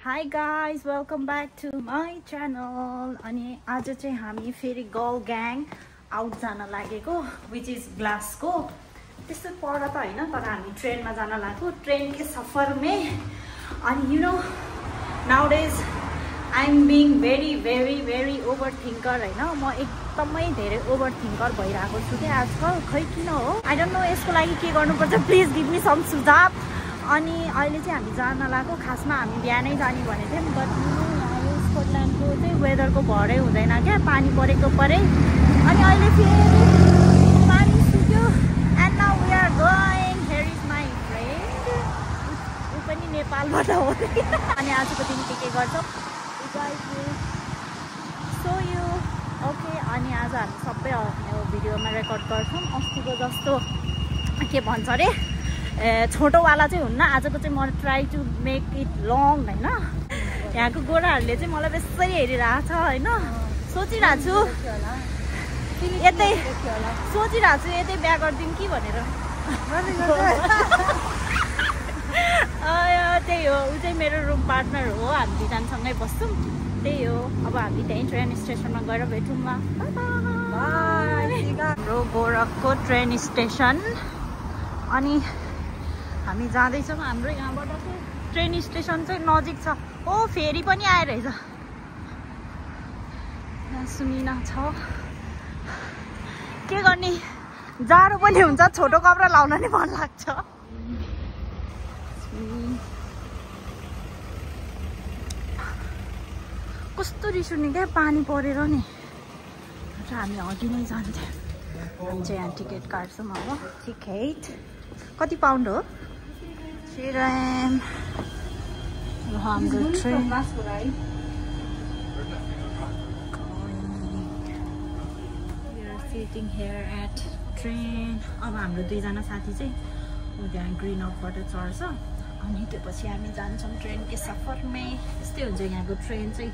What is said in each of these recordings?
Hi guys, welcome back to my channel. अनि आज चाहिँ हामी फेरि गर्ल ग्याङ आउट जान लागेको which is ग्लासको त्यस्तो पर त हैन तर हामी ट्रेनमा जान लागेको ट्रेन के सफर में अनि you know nowadays I'm being very overthinker हैन म एकदमै धेरै ओभरथिंकर भइराको छु के आजकल खै किन हो I don't know यसको लागि के गर्नुपर्छ प्लिज गिभ मी सम सुझाव अनि अहिले चाहिँ हामी जान लागेको खासमा हामी बिहानै जाने भनेको थियौं बट यो स्कटल्यान्डको चाहिँ वेदरको भरै हुँदैन क्या पानी परेको परे अनि अहिले फेरि पानी सुक्यो and now we are going here is my friend उ पनि नेपालबाट हो अनि आजको दिन के गर्छौं you guys will so you okay अनि आज हामी सबै यो भिडियोमा रेकर्ड गर्छौं अस्तिको जस्तो के भन्छ रे छोटो वाला चाहिँ हुन्न आजको चाहिँ म try to make it long हैन यहाँको गोराहरुले चाहिँ मलाई बेसरी हेरिरहेछ हैन सोचिरहेछु यतै सोचिरहेछु यतै बिहा गर्दिम कि भनेर त्यही हो उ चाहिँ मेरो रुम पार्टनर हो हामी दुईजनासँगै बस्छौं त्यही हो अब हामी त्यही ट्रेन स्टेसनमा गएर भेटौँ न बाइ हाम्रो गोरखको ट्रेन स्टेसन अनि हामी जाँदैछौँ हाम्रो यहाँबाट चाहिँ ट्रेन स्टेसन चाहिँ नजिक छ ओ फेरि पनि आइरहेछ यहाँ सुमिना छ के गर्ने जाडो पनि हुन्छ छोटो कपडा लाउन नि मन लाग्छ कस्तो रिस उठ्ने क्या पानी परेर नि र हामी अघि नै जान्थ्यौँ हामी चाहिँ यहाँ टिकट काट्छौँ अब टिकट कति पाउन्ड हो Shiram हाम्रो train We are sitting here at train अब हाम्रो दुईजना साथी चाहिँ त्यहाँ ग्रीन अफबाट चढ्छ अनि त्यसपछि हामी जान्छौँ ट्रेन के सफरमै यस्तै हुन्छ यहाँको ट्रेन चाहिँ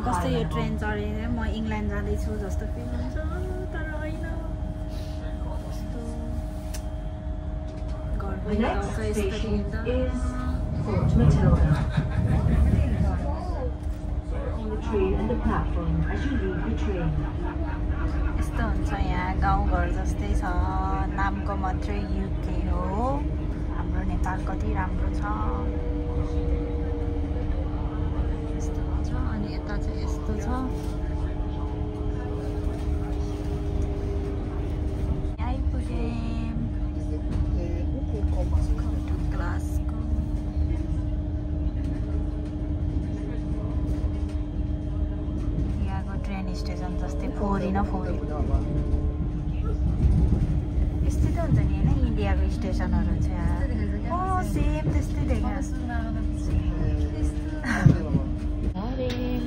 कस्तो यो ट्रेन चढेर म इङ्ल्यान्ड जाँदैछु जस्तो फिल हुन्छ तर होइन कस्तो घर पनि आउँछ यसरी यस्तो हुन्छ यहाँ गाउँघर जस्तै छ नामको मात्रै युके हो हाम्रो नेपाल कति राम्रो छ अनि यता चाहिँ यस्तो छ आइपुगेँ क्लासको यहाँको ट्रेन स्टेसन जस्तै फोरी न फोरी यस्तै त हुन्छ नि होइन इन्डियाको स्टेसनहरू चाहिँ ओ सेम त्यस्तै देख्छ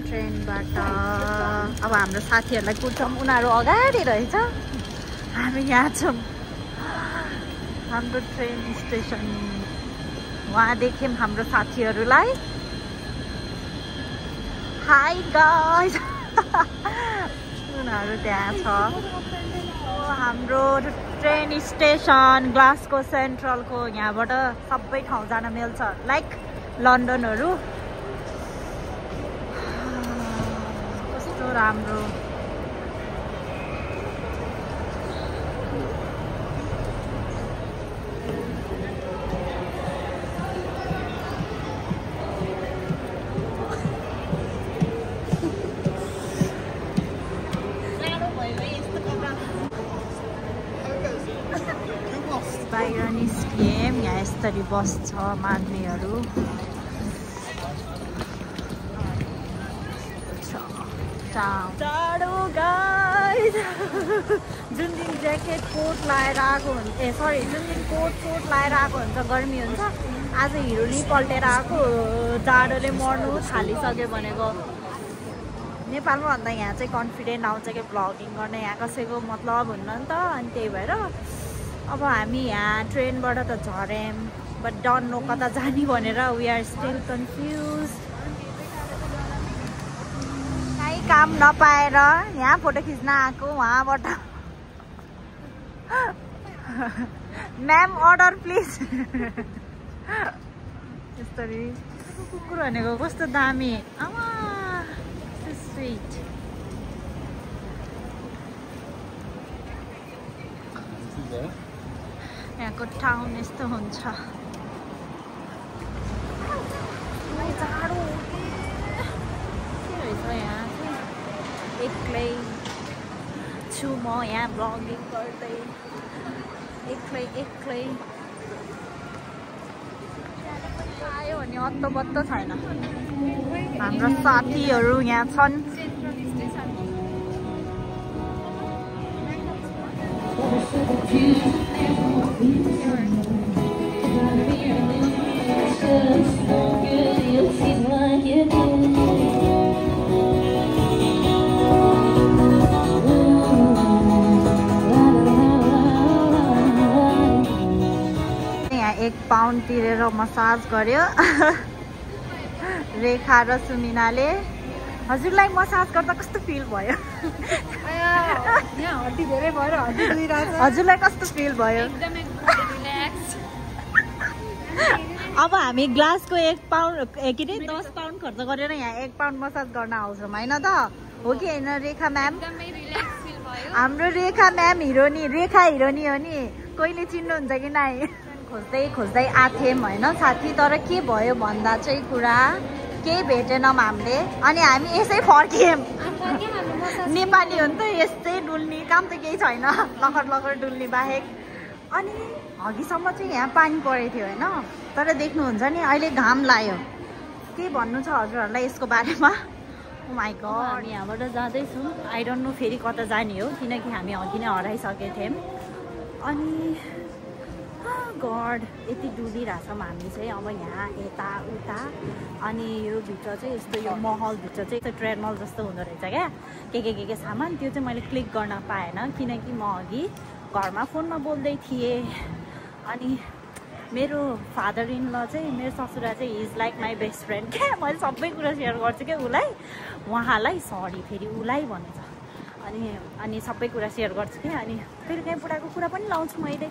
ट्रेनबाट अब हाम्रो साथीहरूलाई कुर्छौँ उनीहरू अगाडि रहेछ हामी यहाँ छौँ हाम्रो ट्रेन स्टेसन वहाँ देख्यौँ हाम्रो साथीहरूलाई हाई गाइस उनीहरू त्यहाँ छ हाम्रो ट्रेन स्टेसन ग्लासको सेन्ट्रलको यहाँबाट सबै ठाउँ जान मिल्छ लाइक लन्डनहरू राम्रो बाहिर निस्कियौँ यहाँ यसरी बस्छ माग्नेहरू टाढो गाइस जुन दिन ज्याकेट कोट लाएर आएको हुन्छ सरी जुन दिन कोट लाएर आएको हुन्छ गर्मी हुन्छ आज हिरोले पल्टेर आएको जाडोले मर्नु थालिसक्यो भनेको नेपालमा भन्दा यहाँ चाहिँ कन्फिडेन्ट आउँछ कि भ्लगिङ गर्ने यहाँ कसैको मतलब हुन्न नि त अनि त्यही भएर अब हामी यहाँ ट्रेनबाट त झर्यौँ बट डन्ट नो कता जाने भनेर वी आर स्टिल कन्फ्युज काम नपाएर यहाँ फोटो खिच्न आएको वहाँबाट म्याम अर्डर प्लिज। यस्तरी कुकुर भनेको कस्तो दामी आमा स्विट। यहाँको टाउन यस्तो हुन्छ। जाडो के रहेछ यहाँ एक्लै छु म यहाँ ब्लगिङ गर्दै एक्लै आयो भने अत्तो बत्तो छैन। हाम्रो साथीहरू यहाँ छन्। यहाँ 1 पाउन्ड तिरेर मसाज गर्यो रेखा र सुमिनाले। हजुरलाई मसाज गर्दा कस्तो फिल भयो? हजुरलाई कस्तो फिल भयो? अब हामी ग्लासको 1 पाउन्ड के अरे 10 पाउन्ड खर्च गरेर यहाँ 1 पाउन्ड मसाज गर्न आउँछौँ होइन त? हो कि होइन रेखा म्याम? हाम्रो रेखा म्याम हिरोनी, रेखा हिरोनी हो नि। कोहीले चिन्नुहुन्छ कि नै? खोज्दै आथ्यौँ होइन साथी। तर के भयो भन्दा चाहिँ कुरा केही भेटेनौँ हामीले। अनि हामी यसै फर्कियौँ। नेपाली हो नि त, यस्तै डुल्ने काम त केही छैन लखर डुल्ने बाहेक। अनि अघिसम्म चाहिँ यहाँ पानी परेको थियो होइन। तर देख्नुहुन्छ नि अहिले घाम लाग्यो। के भन्नु छ हजुरहरूलाई यसको बारेमा? ओ माई गॉड। हामी यहाँबाट जाँदैछौँ। आई डोन्ट नो फेरि कता जाने हो किनकि हामी अघि नै हराइसकेको थियौँ। अनि गड यति डुलिरहेछौँ हामी चाहिँ अब यहाँ यताउता। अनि यो भित्र चाहिँ यस्तो यो महलभित्र चाहिँ यस्तो ट्रेडमल जस्तो हुँदो रहेछ क्या। के सामान त्यो चाहिँ मैले क्लिक गर्न पाएन किनकि म अघि घरमा फोनमा बोल्दै थिएँ। अनि मेरो फादर इन ल चाहिँ मेरो ससुरा चाहिँ is like my best friend क्या। मैले सबै कुरा सेयर गर्छु क्या उसलाई, उहाँलाई सरी फेरि उसलाई भन्छ। अनि सबै कुरा सेयर गर्छु क्या। अनि फेरि कहीँ बुढाको कुरा पनि लाउँछु मैले।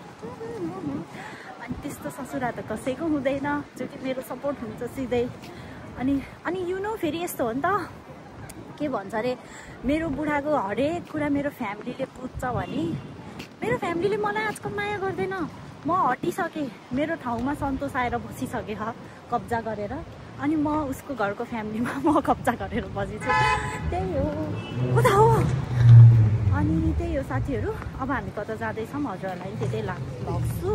अनि त्यस्तो ससुरा त कसैको हुँदैन जो कि मेरो सपोर्ट हुन्छ सिधै। अनि यु नो फेरि यस्तो हो नि त के भन्छ अरे मेरो बुढाको हरेक कुरा मेरो फ्यामिलीले बुझ्छ भने मेरो फ्यामिलीले मलाई आजकल माया गर्दैन। म हटिसकेँ, मेरो ठाउँमा सन्तोष आएर बसिसकेँ कब्जा गरेर। अनि म उसको घरको फ्यामिलीमा म कब्जा गरेर बसेछु। त्यही हो उता हो। अनि त्यही हो साथीहरू। अब हामी कता जाँदैछौँ हजुरहरूलाई त्यतै लग्छु।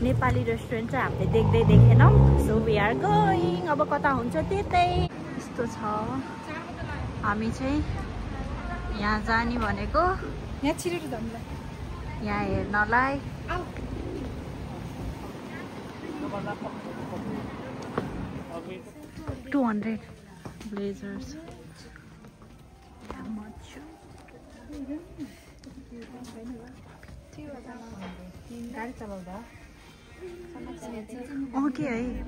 नेपाली रेस्टुरेन्ट चाहिँ हामीले देखेनौँ। So we are going. अब कता हुन्छ त्यतै। यस्तो छ हामी चाहिँ यहाँ जाने भनेको यहाँ छिटो जानुलाई, यहाँ हेर्नलाई। 200 blazers. How much? ओके है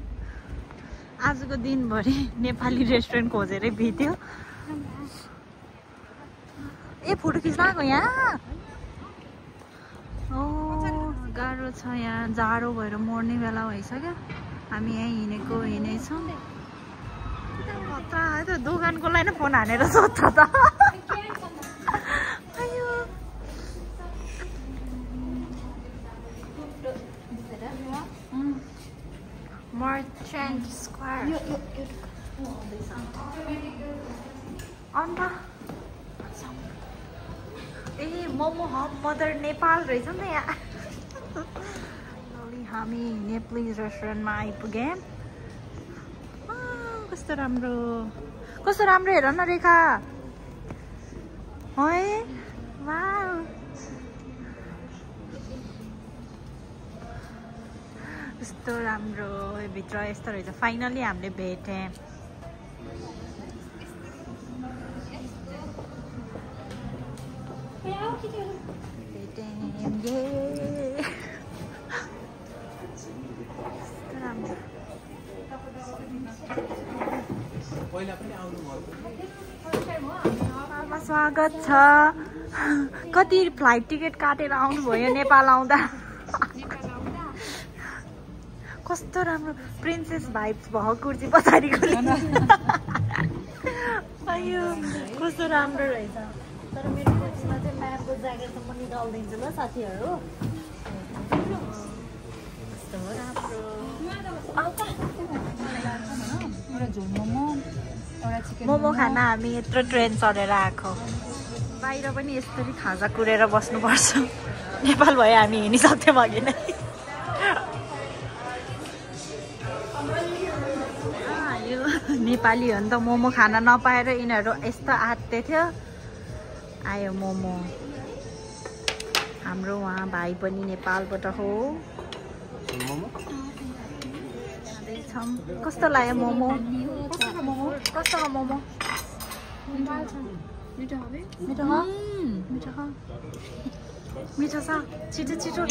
आजको दिनभरि नेपाली रेस्टुरेन्ट खोजेरै बित्यो। ए फोटो खिच्न आएको यहाँ? ओ गाह्रो छ यहाँ, जाडो भएर मर्ने बेला भइसक्यो। हामी यहाँ हिँडेछौँ। त दोकानकोलाई नै फोन हानेर सोध्छ त। मर्चेन्ट स्क्वायर अन्त ए मोमो हब मदर नेपाल रहेछ नि त यहाँ। हामी नेपाली रेस्टुरेन्टमा आइपुग्यौँ। कस्तो राम्रो हेर न रेखा है। वाउ कस्तो राम्रो भित्र यस्तो रहेछ। फाइनली हामीले भेट्यौँ। स्वागत छ। कति फ्लाइट टिकट काटेर आउनुभयो नेपाल आउँदा कस्तो राम्रो प्रिन्सेस भाइब्स भएको कुर्ती पछाडिको अयो कस्तो राम्रो रहेछ तर मेरो कुर्तीमा चाहिँ म्यामको ज्याकेट त म निकालिदिन्छु ल साथीहरू कस्तो राम्रो मोमो खाना हामी यत्रो ट्रेन चढेर आएको बाहिर पनि यसरी खाजा कुरेर बस्नुपर्छ नेपाल भए हामी हिँडिसक्थ्यौँ अघि नै यो नेपाली हो नि त मोमो खाना नपाएर यिनीहरू यस्तो आत्ते थियो आयो मोमो हाम्रो उहाँ भाइ पनि नेपालबाट हो कस्तो लाग्यो मोमो कस्तो मोमो मिठो छ छिटो छिटो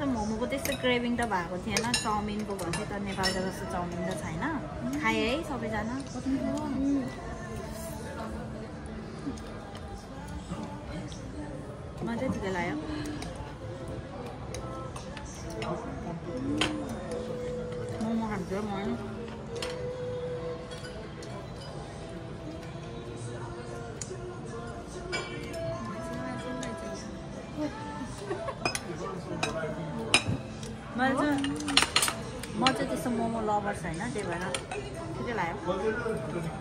मोमोको त्यस्तो क्रेभिङ त भएको थिएन चाउमिनको भन्थे त नेपालको जस्तो चाउमिन त छैन खाए है सबैजना मजा ठिकै लाग्यो मोमो खान्छु म म चाहिँ त्यस्तो मोमो लभर छैन त्यही भएर ठिकै लाग्यो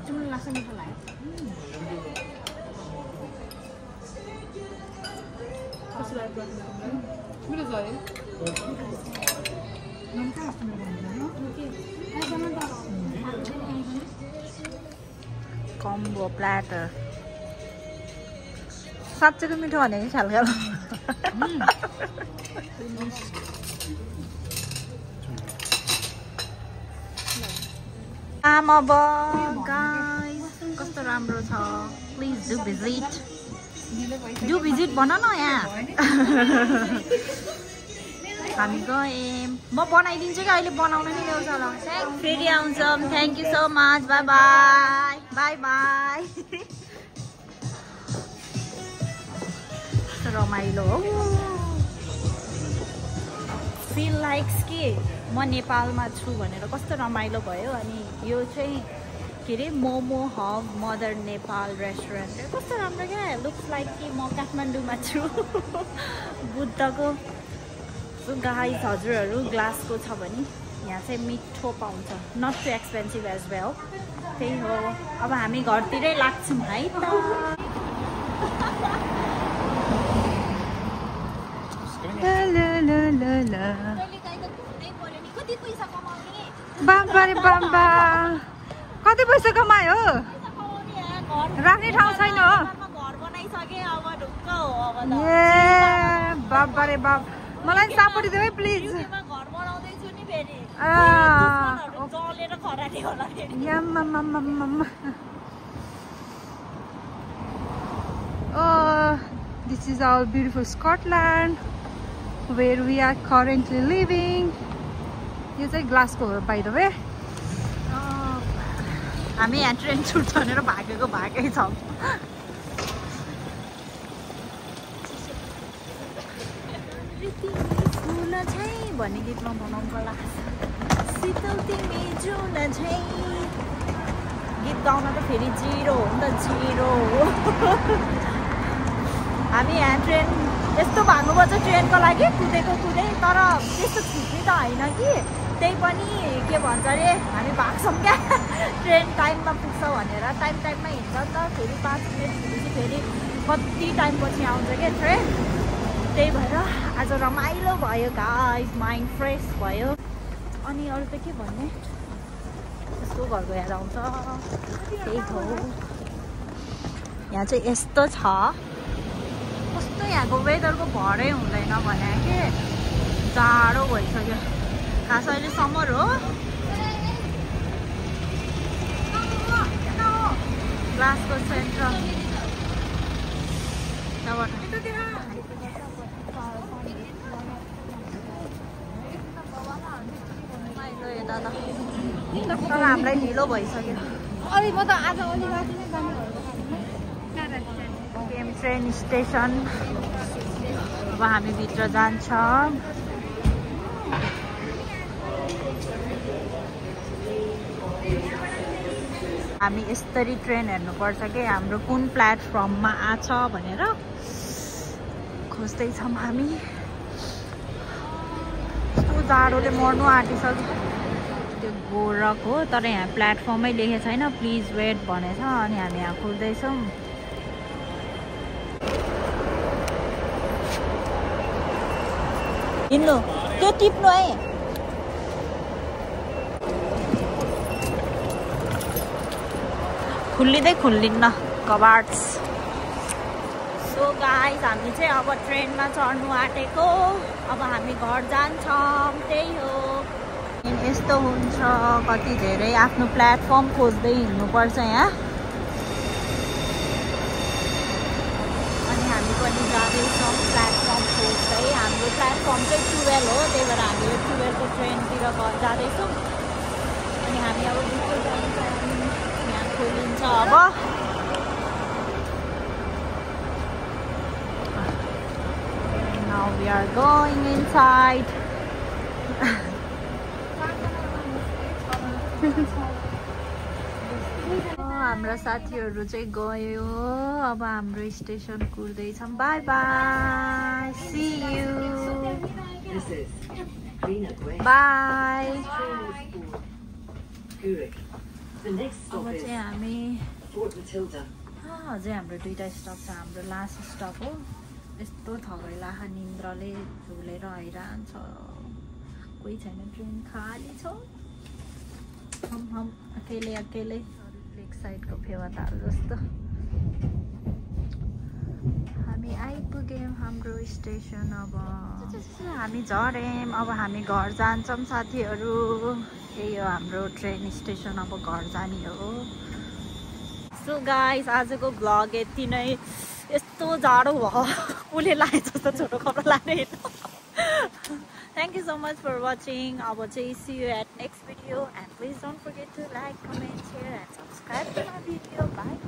तिमीलाई लाग्छ मिठो लाग्यो कम्बो प्ल्याटर साँच्चैको मिठो भने कि खालको अब गाइस कस्तो राम्रो छ प्लिज डु भिजिट भन न यहाँ हामी गयौँ म बनाइदिन्छु कि अहिले बनाउन नि ल्याउँछ होला फेरि आउँछौँ thank you so much by by by by रमाइलो हो फिल लाइक्स कि म नेपालमा छु भनेर कस्तो रमाइलो भयो अनि यो चाहिँ के अरे momo hub mother Nepal restaurant कस्तो राम्रो क्या लुक्स लाइक कि म काठमाडौँमा छु बुद्धको गाइस हजुरहरू ग्लासको छ भने यहाँ चाहिँ मिठो पाउँछ not too expensive as well त्यही हो अब हामी घरतिरै लाग्छौँ है त बाबा रे बाबा कति पैसा कमायो राख्ने ठाउँ छैन हो ए बाबा रे बाबा मलाई सापटी देऊ है please This is our beautiful Scotland where we are currently living. यो चाहिँ ग्लासको हो बाइ द वे हामी यहाँ ट्रेन छुट्छ भनेर भागेकै छौँ भन्ने गीतमा बनाउनु लाग्छ शीतल तिमी जुन झै गीत गाउन त फेरि जिरो हो नि त जिरो हामी यहाँ ट्रेन यस्तो भाग्नुपर्छ ट्रेनको लागि कुदेको कुदै तर त्यस्तो छुट्ने त होइन कि त्यही पनि के भन्छ अरे हामी भाग्छौँ क्या ट्रेन टाइममा पुग्छ भनेर टाइममा हिँड्छ नि त फेरि 5 मिनट हिँडेपछि फेरि कति टाइमपछि आउँछ क्या ट्रेन त्यही भएर आज रमाइलो भयो गाइस माइन्ड फ्रेस भयो अनि अरू त के भन्ने यस्तो घरको याद आउँछ त्यही हो यहाँ चाहिँ यस्तो छ कस्तो यहाँको वेदरको भरै हुँदैन भने के जाडो भइसक्यो खास अहिले समर हो ग्लासको सेन्टर दादा हामीलाई ढिलो भइसक्यो अलि म त आज अलि राति नै जाने केम ट्रेन स्टेसन अब हामी भित्र जान्छौँ हामी यसरी ट्रेन हेर्नुपर्छ कि हाम्रो कुन प्लेटफर्ममा आछ भनेर खोज्दैछौँ हामी यस्तो जाडोले मर्नु आँटिसक्यो त्यो गोरख हो तर यहाँ प्लेटफर्मै लेखेको छैन प्लिज वेट भनेछ अनि हामी यहाँ खोज्दैछौँ हिँड्नु त्यो टिप्नु है खुल्लिन्न कबाड्स सो गाइस हामी चाहिँ अब ट्रेनमा चढ्नु आँटेको अब हामी घर जान्छौँ त्यही हो यस्तो हुन्छ कति धेरै आफ्नो प्लेटफर्म खोज्दै हिँड्नुपर्छ यहाँ अनि हामी पनि जाँदैछौँ प्लेटफर्म खोज्दै हाम्रो प्लेटफर्म चाहिँ 12 हो त्यही भएर हामी यो 12 को ट्रेनतिर जाँदैछौँ अनि हामी अब भित्र जान्छौँ यहाँ खोलिन्छ अब Now we are going inside. हाम्रो साथीहरू चाहिँ गयो अब हाम्रो स्टेसन कुर्दैछौँ bye bye see you bye अब चाहिँ हामी अझै हाम्रो दुईटा स्टप छ हाम्रो लास्ट स्टप हो यस्तो थगैलाखा निन्द्रले झुलेर आइरहन्छ कोही छैन ट्रेन खाली छ हम अकेले लेक साइडको फेवाताल जस्तो हामी आइपुग्यौँ हाम्रो स्टेसन अब हामी झऱ्यौँ अब हामी घर जान्छौँ साथीहरू यही हो हाम्रो ट्रेन स्टेसन अब घर जाने हो सो गाइस आजको भ्लग यति नै यस्तो जाडो भयो उसले लाए जस्तो छोटो कपडा लाने Thank you so much for watching. I will see you at next video and please don't forget to like, comment, share and subscribe to my video. Bye.